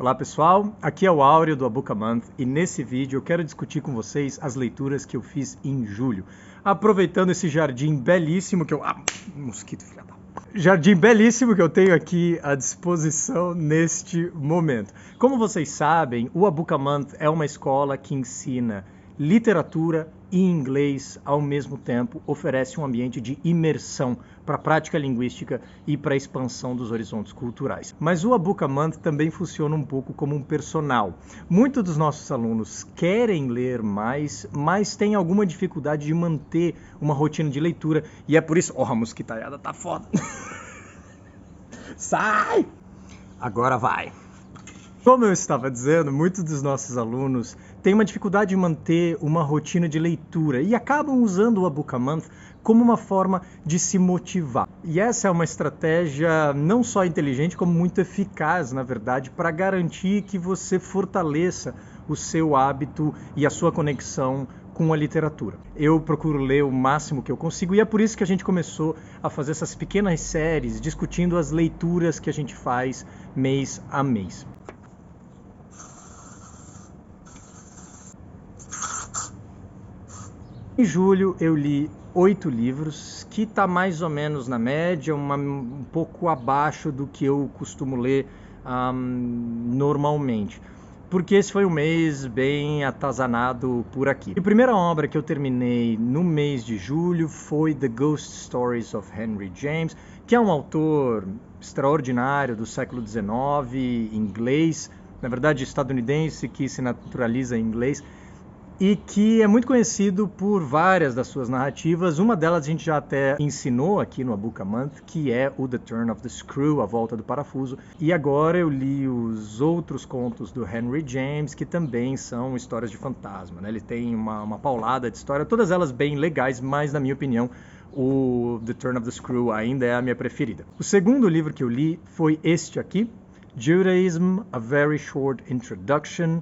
Olá pessoal, aqui é o Áureo do A Book a Month e nesse vídeo eu quero discutir com vocês as leituras que eu fiz em julho. Aproveitando esse jardim belíssimo que eu... mosquito, filha da... Jardim belíssimo que eu tenho aqui à disposição neste momento. Como vocês sabem, o A Book a Month é uma escola que ensina literatura e inglês ao mesmo tempo, oferece um ambiente de imersão para a prática linguística e para a expansão dos horizontes culturais. Mas o A Book a Month também funciona um pouco como um personal. Muitos dos nossos alunos querem ler mais, mas têm alguma dificuldade de manter uma rotina de leitura e é por isso... a mosquitaiada tá foda! Sai! Agora vai! Como eu estava dizendo, muitos dos nossos alunos têm uma dificuldade de manter uma rotina de leitura e acabam usando o A Book a Month como uma forma de se motivar. E essa é uma estratégia não só inteligente, como muito eficaz, na verdade, para garantir que você fortaleça o seu hábito e a sua conexão com a literatura. Eu procuro ler o máximo que eu consigo e é por isso que a gente começou a fazer essas pequenas séries discutindo as leituras que a gente faz mês a mês. Em julho eu li 8 livros, que está mais ou menos na média, um pouco abaixo do que eu costumo ler normalmente. Porque esse foi um mês bem atazanado por aqui. A primeira obra que eu terminei no mês de julho foi The Ghost Stories of Henry James, que é um autor extraordinário do século XIX, inglês, na verdade estadunidense, que se naturaliza em inglês, e que é muito conhecido por várias das suas narrativas. Uma delas a gente já até ensinou aqui no A Book a Month, que é o The Turn of the Screw, A Volta do Parafuso. E agora eu li os outros contos do Henry James, que também são histórias de fantasma, né? Ele tem uma paulada de história, todas elas bem legais, mas na minha opinião o The Turn of the Screw ainda é a minha preferida. O segundo livro que eu li foi este aqui, Judaism, A Very Short Introduction.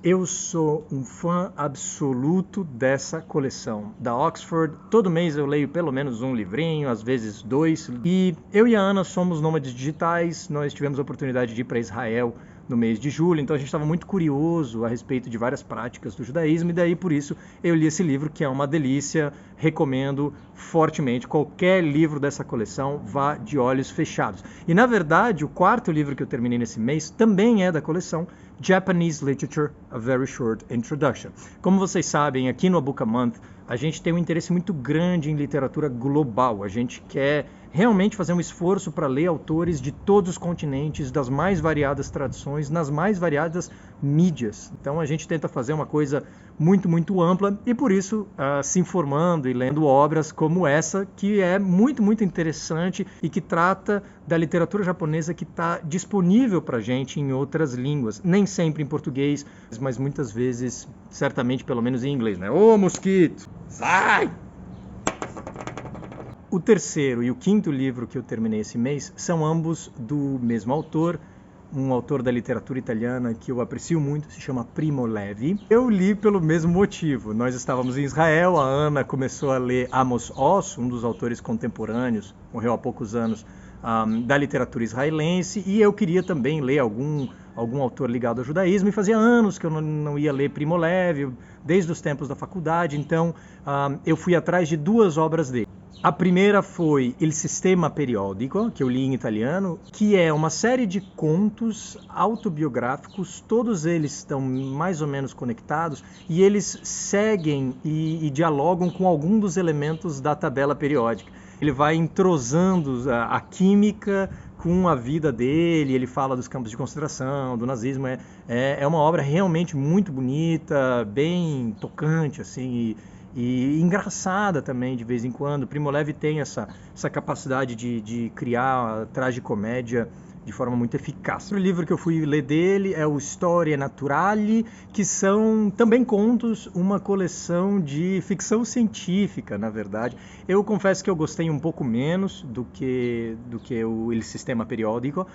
Eu sou um fã absoluto dessa coleção da Oxford. Todo mês eu leio pelo menos um livrinho, às vezes 2. E eu e a Ana somos nômades digitais. Nós tivemos a oportunidade de ir para Israel no mês de julho, então a gente estava muito curioso a respeito de várias práticas do judaísmo e daí por isso eu li esse livro, que é uma delícia. Recomendo fortemente qualquer livro dessa coleção, vá de olhos fechados. E na verdade o quarto livro que eu terminei nesse mês também é da coleção, Japanese Literature, A Very Short Introduction. Como vocês sabem, aqui no A Book a Month, a gente tem um interesse muito grande em literatura global. A gente quer realmente fazer um esforço para ler autores de todos os continentes, das mais variadas tradições, nas mais variadas mídias. Então a gente tenta fazer uma coisa muito, muito ampla e por isso se informando e lendo obras como essa, que é muito, muito interessante e que trata da literatura japonesa que está disponível para a gente em outras línguas. Nem sempre em português, mas muitas vezes, certamente, pelo menos em inglês, né? Ô, mosquito! Sai! O terceiro e o quinto livro que eu terminei esse mês são ambos do mesmo autor, um autor da literatura italiana que eu aprecio muito, se chama Primo Levi. Eu li pelo mesmo motivo. Nós estávamos em Israel, a Ana começou a ler Amos Oz, um dos autores contemporâneos, morreu há poucos anos, da literatura israelense, e eu queria também ler algum autor ligado ao judaísmo, e fazia anos que eu não ia ler Primo Levi, desde os tempos da faculdade, então eu fui atrás de 2 obras dele. A primeira foi Il Sistema Periodico, que eu li em italiano, que é uma série de contos autobiográficos, todos eles estão mais ou menos conectados e eles seguem e dialogam com algum dos elementos da tabela periódica. Ele vai entrosando a química com a vida dele, ele fala dos campos de concentração, do nazismo. É uma obra realmente muito bonita, bem tocante, assim, e engraçada também de vez em quando. Primo Levi tem essa capacidade de criar tragicomédia de forma muito eficaz. O livro que eu fui ler dele é o Storie Naturali, que são também contos, uma coleção de ficção científica, na verdade. Eu confesso que eu gostei um pouco menos do que o Il Sistema Periodico,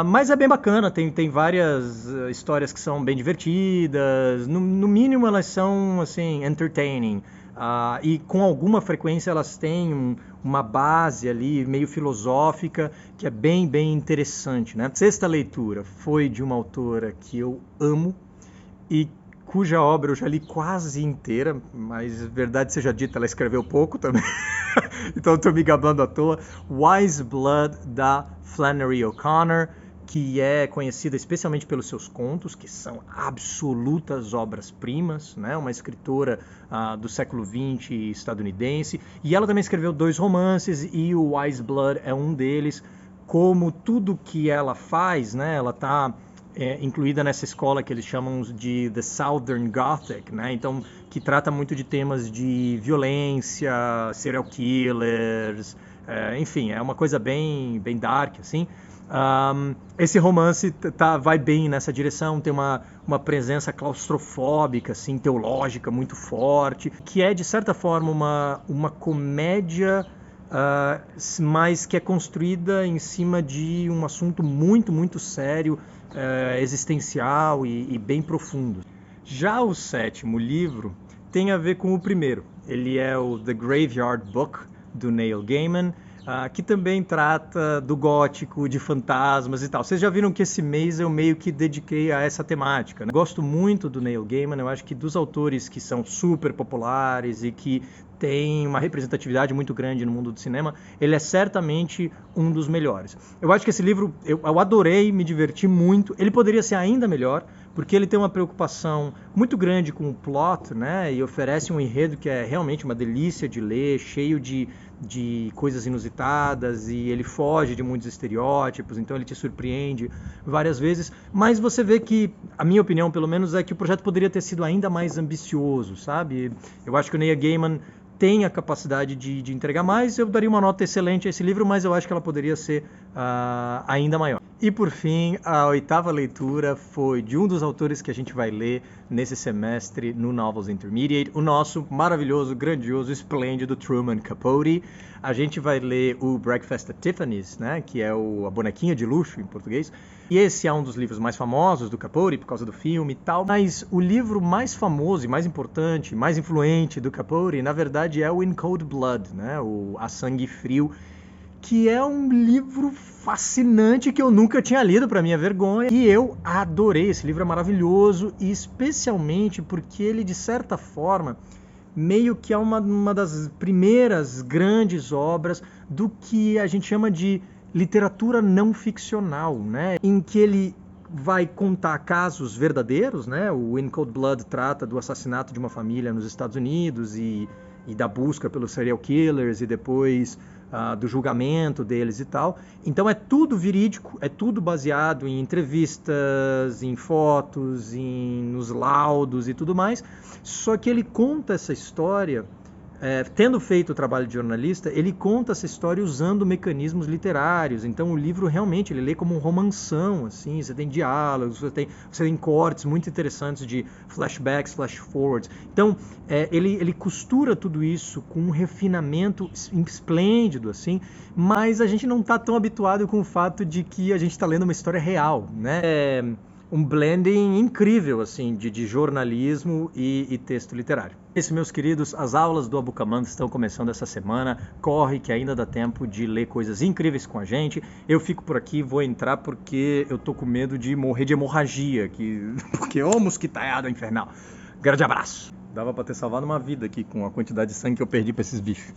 mas é bem bacana, tem várias histórias que são bem divertidas, no mínimo elas são assim, entertaining, e com alguma frequência elas têm uma base ali meio filosófica que é bem, bem interessante, né? Sexta leitura foi de uma autora que eu amo e cuja obra eu já li quase inteira, mas verdade seja dita, ela escreveu pouco também, então estou me gabando à toa. Wise Blood, da Flannery O'Connor, que é conhecida especialmente pelos seus contos, que são absolutas obras-primas, né? Uma escritora do século XX estadunidense, e ela também escreveu 2 romances, e o Wise Blood é um deles. Como tudo que ela faz, né? Ela está incluída nessa escola que eles chamam de The Southern Gothic, né? Então, que trata muito de temas de violência, serial killers, enfim, é uma coisa bem, bem dark, assim. Esse romance vai bem nessa direção, tem uma presença claustrofóbica, assim, teológica muito forte, que é, de certa forma, uma comédia, mas que é construída em cima de um assunto muito, muito sério, existencial e bem profundo. Já o 7º livro tem a ver com o primeiro. Ele é o The Graveyard Book, do Neil Gaiman, que também trata do gótico, de fantasmas e tal. Vocês já viram que esse mês eu meio que dediquei a essa temática, né? Gosto muito do Neil Gaiman, eu acho que dos autores que são super populares e que tem uma representatividade muito grande no mundo do cinema, ele é certamente um dos melhores. Eu acho que esse livro, eu adorei, me diverti muito. Ele poderia ser ainda melhor, porque ele tem uma preocupação muito grande com o plot, né? E oferece um enredo que é realmente uma delícia de ler, cheio de coisas inusitadas, e ele foge de muitos estereótipos, então ele te surpreende várias vezes. Mas você vê que, a minha opinião pelo menos, é que o projeto poderia ter sido ainda mais ambicioso, sabe? Eu acho que o Neil Gaiman tem a capacidade de entregar mais. Eu daria uma nota excelente a esse livro, mas eu acho que ela poderia ser ainda maior. E por fim, a 8ª leitura foi de um dos autores que a gente vai ler nesse semestre no Novels Intermediate, o nosso maravilhoso, grandioso, esplêndido Truman Capote. A gente vai ler o Breakfast at Tiffany's, né, que é a bonequinha de luxo em português. E esse é um dos livros mais famosos do Capote, por causa do filme e tal. Mas o livro mais famoso e mais importante, mais influente do Capote, na verdade, é o In Cold Blood, né, o A Sangue Frio, que é um livro fascinante que eu nunca tinha lido, para minha vergonha, e eu adorei. Esse livro é maravilhoso, e especialmente porque ele, de certa forma, meio que é uma das primeiras grandes obras do que a gente chama de literatura não ficcional, né? Em que ele vai contar casos verdadeiros, né? O In Cold Blood trata do assassinato de uma família nos Estados Unidos e da busca pelos serial killers e depois do julgamento deles e tal. Então é tudo verídico, é tudo baseado em entrevistas, em fotos, nos laudos e tudo mais. Só que ele conta essa história, tendo feito o trabalho de jornalista, ele conta essa história usando mecanismos literários. Então o livro realmente ele lê como um romanção, assim. Você tem diálogos, você tem cortes muito interessantes de flashbacks, flash forwards. Então ele costura tudo isso com um refinamento esplêndido, assim, mas a gente não está tão habituado com o fato de que a gente está lendo uma história real, né? Um blending incrível, assim, de jornalismo e texto literário. Isso, meus queridos, as aulas do Abucamanda estão começando essa semana. Corre que ainda dá tempo de ler coisas incríveis com a gente. Eu fico por aqui, vou entrar porque eu tô com medo de morrer de hemorragia, porque ô mosquitaiada infernal. Grande abraço. Dava pra ter salvado uma vida aqui com a quantidade de sangue que eu perdi pra esses bichos.